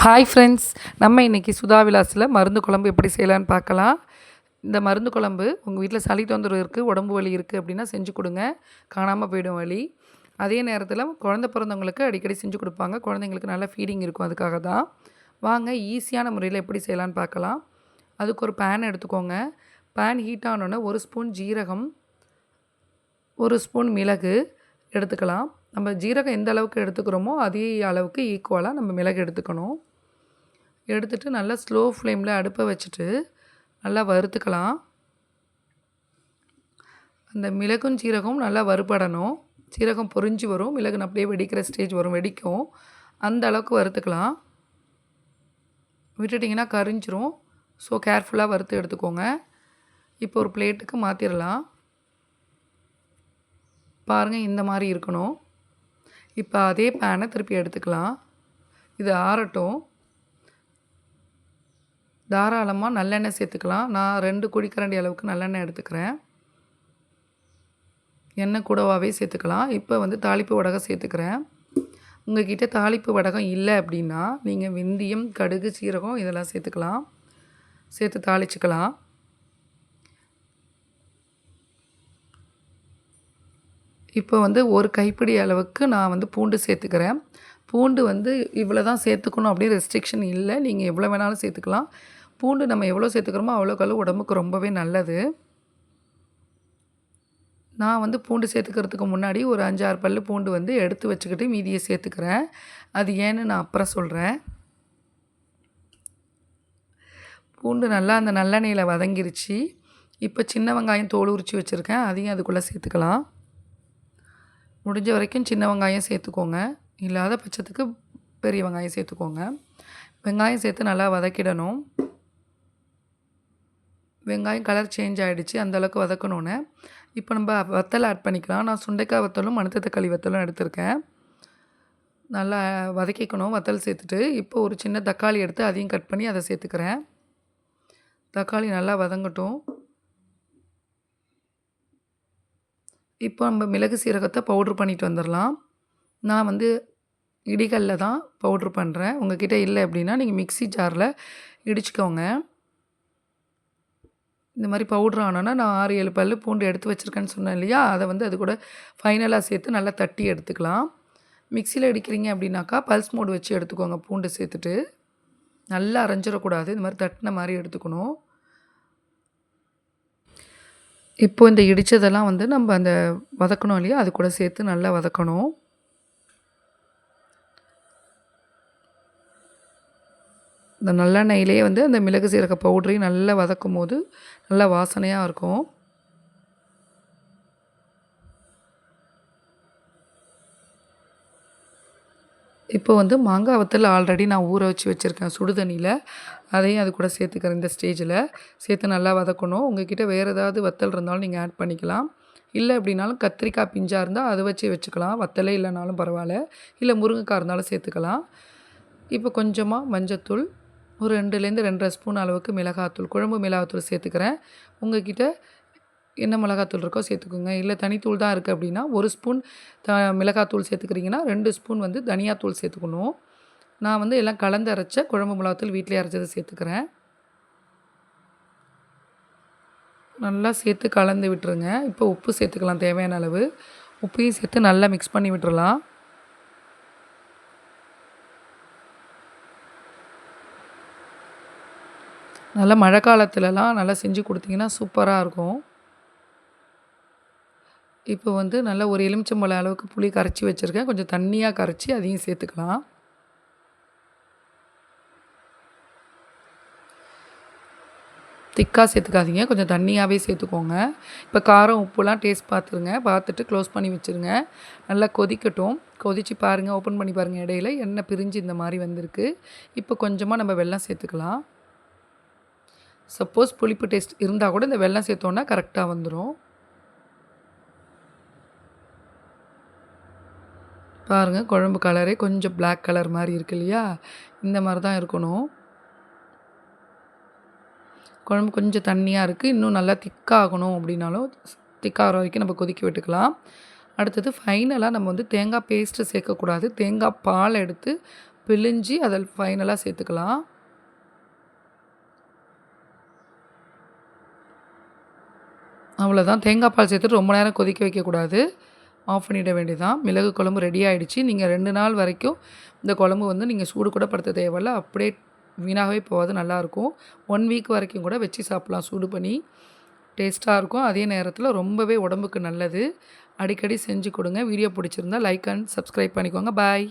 Hi friends, நம்ம இன்றைக்கி சுதா விலாஸில் மருந்து குழம்பு எப்படி செய்யலான்னு பார்க்கலாம். இந்த மருந்து குழம்பு உங்கள் வீட்டில் சளி தொந்தரவு இருக்குது, உடம்பு வலி இருக்குது அப்படின்னா செஞ்சு கொடுங்க, காணாமல் போயிடும் வலி. அதே நேரத்தில் குழந்த பிறந்தவங்களுக்கு அடிக்கடி செஞ்சு கொடுப்பாங்க, குழந்தைங்களுக்கு நல்லா ஃபீடிங் இருக்கும், அதுக்காக தான். வாங்க ஈஸியான முறையில் எப்படி செய்யலான்னு பார்க்கலாம். அதுக்கு ஒரு பேன் எடுத்துக்கோங்க. பேன் ஹீட் ஆனோடனே 1 ஸ்பூன் ஜீரகம், 1 ஸ்பூன் மிளகு எடுத்துக்கலாம். நம்ம ஜீரகம் எந்த அளவுக்கு எடுத்துக்கிறோமோ அதே அளவுக்கு ஈக்குவலாக நம்ம மிளகு எடுத்துக்கணும். எடுத்துட்டு நல்லா ஸ்லோ ஃப்ளேமில் அடுப்பை வச்சுட்டு நல்லா வறுத்துக்கலாம். அந்த மிளகும் சீரகம் நல்லா வறுபடணும். சீரகம் பொரிஞ்சு வரும், மிளகு அப்படியே வெடிக்கிற ஸ்டேஜ் வரும், வெடிக்கும். அந்த அளவுக்கு வறுத்துக்கலாம். விட்டுட்டிங்கன்னா கரிஞ்சிரும். ஸோ கேர்ஃபுல்லாக வறுத்து எடுத்துக்கோங்க. இப்போ ஒரு பிளேட்டுக்கு மாற்றிடலாம். பாருங்கள், இந்த மாதிரி இருக்கணும். இப்போ அதே பேனை திருப்பி எடுத்துக்கலாம். இது ஆறட்டும். தாராளமாக நல்லெண்ணெய் சேர்த்துக்கலாம். நான் 2 குழிக்கரண்டி அளவுக்கு நல்லெண்ணெய் எடுத்துக்கிறேன். எண்ணெய் கூடவாகவே சேர்த்துக்கலாம். இப்போ தாளிப்பு வடகம் சேர்த்துக்கிறேன். உங்கள்கிட்ட தாளிப்பு வடகம் இல்லை அப்படின்னா நீங்கள் வெந்தயம், கடுகு, சீரகம் இதெல்லாம் சேர்த்துக்கலாம். சேர்த்து தாளிச்சுக்கலாம். இப்போ ஒரு கைப்பிடி அளவுக்கு நான் பூண்டு சேர்த்துக்கிறேன். பூண்டு இவ்வளோ தான் சேர்த்துக்கணும் அப்படின்னு ரெஸ்ட்ரிக்ஷன் இல்லை, நீங்கள் எவ்வளோ வேணாலும் சேர்த்துக்கலாம். பூண்டு நம்ம எவ்வளோ சேர்த்துக்கிறோமோ அவ்வளோக்கு உடம்புக்கு ரொம்பவே நல்லது. நான் பூண்டு சேர்த்துக்கிறதுக்கு முன்னாடி ஒரு 5-6 பல் பூண்டு எடுத்து வச்சுக்கிட்டு மீதியை சேர்த்துக்கிறேன். அது ஏன்னு நான் அப்புறம் சொல்கிறேன். பூண்டு நல்லா அந்த நல்லெண்ணெயில் வதங்கிருச்சு. இப்போ சின்ன வெங்காயம் தோல் உரித்து வச்சுருக்கேன், அதையும் அதுக்குள்ளே சேர்த்துக்கலாம். முடிஞ்ச வரைக்கும் சின்ன வெங்காயம் சேர்த்துக்கோங்க, இல்லாத பட்சத்துக்கு பெரிய வெங்காயம் சேர்த்துக்கோங்க. வெங்காயம் சேர்த்து நல்லா வதக்கிடணும். வெங்காயம் கலர் சேஞ்ச் ஆகிடுச்சு, அந்தளவுக்கு வதக்கணுன்னு. இப்போ நம்ம வத்தல் ஆட் பண்ணிக்கலாம். நான் சுண்டைக்காய் வத்தலும் மணத்தக்காளி வத்தலும் எடுத்திருக்கேன். நல்லா வதக்கிக்கணும் வத்தல் சேர்த்துட்டு. இப்போ ஒரு சின்ன தக்காளி எடுத்து அதையும் கட் பண்ணி அதை சேர்த்துக்கிறேன். தக்காளி நல்லா வதங்கட்டும். இப்போ நம்ம மிளகு சீரகத்தை பவுட்ரு பண்ணிட்டு வந்துடலாம். நான் இடிகல்ல தான் பவுட்ரு பண்ணுறேன். உங்கள்கிட்ட இல்லை அப்படின்னா நீங்கள் மிக்ஸி ஜாரில் இடிச்சுக்கோங்க. இந்த மாதிரி பவுட்ரு ஆனோன்னா நான் 6-7 பல் பூண்டு எடுத்து வச்சுருக்கேன்னு சொன்னேன் இல்லையா, அதை அது கூட ஃபைனலாக சேர்த்து நல்லா தட்டி எடுத்துக்கலாம். மிக்சியில் அடிக்கிறீங்க அப்படின்னாக்கா பல்ஸ் மோடு வச்சு எடுத்துக்கோங்க. பூண்டு சேர்த்துட்டு நல்லா அரைஞ்சிடக்கூடாது, இந்த மாதிரி தட்டின மாதிரி எடுத்துக்கணும். இப்போ இந்த இடித்ததெல்லாம் நம்ம அந்த வதக்கணும் இல்லையா, அது கூட சேர்த்து நல்லா வதக்கணும். இந்த நல்லெண்ணெயிலே அந்த மிளகு சீரக பவுடரையும் நல்லா வதக்கும் போது நல்லா வாசனையாக இருக்கும். இப்போ மாங்காய் வத்தல் ஆல்ரெடி நான் ஊற வச்சு வச்சுருக்கேன் சுடு தண்ணியில், அதையும் அது கூட சேர்த்துக்கிறேன். இந்த ஸ்டேஜில் சேர்த்து நல்லா வதக்கணும். உங்கள்கிட்ட வேறு ஏதாவது வத்தல் இருந்தாலும் நீங்கள் ஆட் பண்ணிக்கலாம். இல்லை அப்படின்னாலும் கத்திரிக்காய் பிஞ்சாக இருந்தால் அதை வச்சுக்கலாம். வத்தலே இல்லைனாலும் பரவாயில்ல. இல்லை முருங்கைக்காய் இருந்தாலும் சேர்த்துக்கலாம். இப்போ கொஞ்சமாக மஞ்சத்தூள், ஒரு 2லேருந்து 2.5 ஸ்பூன் அளவுக்கு மிளகாத்தூள், குழம்பு மிளகாத்தூள் சேர்த்துக்கிறேன். உங்கள்கிட்ட என்ன மிளகாத்தூள் இருக்கோ சேர்த்துக்கோங்க. இல்லை தனித்தூள் தான் இருக்குது அப்படின்னா 1 ஸ்பூன் மிளகாத்தூள் சேர்த்துக்கிறீங்கன்னா 2 ஸ்பூன் தனியாத்தூள் சேர்த்துக்கணும். நான் எல்லாம் கலந்து அரைச்ச குழம்பு மிளகாத்தூள் வீட்டிலே அரைச்சதை சேர்த்துக்கிறேன். நல்லா சேர்த்து கலந்து விட்டுருங்க. இப்போ உப்பு சேர்த்துக்கலாம், தேவையான அளவு உப்பையும் சேர்த்து நல்லா மிக்ஸ் பண்ணி விட்டுறலாம். நல்லா மழை காலத்துலலாம் நல்லா செஞ்சு கொடுத்தீங்கன்னா சூப்பராக இருக்கும். இப்போ நல்லா ஒரு எலுமிச்சம்பழம் அளவுக்கு புளி கரைச்சி வச்சுருக்கேன். கொஞ்சம் தண்ணியாக கரைச்சி அதையும் சேர்த்துக்கலாம். திக்காக சேர்த்துக்காதீங்க, கொஞ்சம் தண்ணியாகவே சேர்த்துக்கோங்க. இப்போ காரம் உப்புலாம் டேஸ்ட் பார்த்துருங்க. பார்த்துட்டு க்ளோஸ் பண்ணி வச்சுருங்க. நல்லா கொதிக்கட்டும். கொதித்து பாருங்கள், ஓப்பன் பண்ணி பாருங்கள். இடையில எண்ணெய் பிரிஞ்சு இந்த மாதிரி வந்திருக்கு. இப்போ கொஞ்சமாக நம்ம வெல்லம் சேர்த்துக்கலாம். சப்போஸ் புளிப்பு டேஸ்ட் இருந்தால் கூட இந்த வெல்லம் சேர்த்தோன்னா கரெக்டாக வந்துடும். பாருங்கள், குழம்பு கலரே கொஞ்சம் பிளாக் கலர் மாதிரி இருக்கு இல்லையா, இந்த மாதிரி தான் இருக்கணும். குழம்பு கொஞ்சம் தண்ணியாக இருக்குது, இன்னும் நல்லா திக்காகணும் அப்படின்னாலும் திக்காகிற வரைக்கும் நம்ம கொதிக்க விட்டுக்கலாம். அடுத்தது ஃபைனலாக நம்ம தேங்காய் பேஸ்ட்டு சேர்க்கக்கூடாது. தேங்காய் பால் எடுத்து பிழிஞ்சு அதில் ஃபைனலாக சேர்த்துக்கலாம். அவ்வளோதான். தேங்காய் பால் சேர்த்துட்டு ரொம்ப நேரம் கொதிக்க வைக்கக்கூடாது. ஆஃப் பண்ணிட வேண்டியதான். மிளகு குழம்பு ரெடி ஆகிடுச்சு. நீங்கள் 2 நாள் வரைக்கும் இந்த குழம்பு வந்து நீங்கள் சூடு கூட படுத்த தேவையில்ல. அப்படியே வீணாகவே போகாது, நல்லாயிருக்கும். 1 வீக் வரைக்கும் கூட வச்சு சாப்பிட்லாம் சூடு பண்ணி. டேஸ்ட்டாக இருக்கும். அதே நேரத்தில் ரொம்பவே உடம்புக்கு நல்லது. அடிக்கடி செஞ்சு கொடுங்க. வீடியோ பிடிச்சிருந்தா லைக் அண்ட் சப்ஸ்கிரைப் பண்ணிக்கோங்க. பாய்.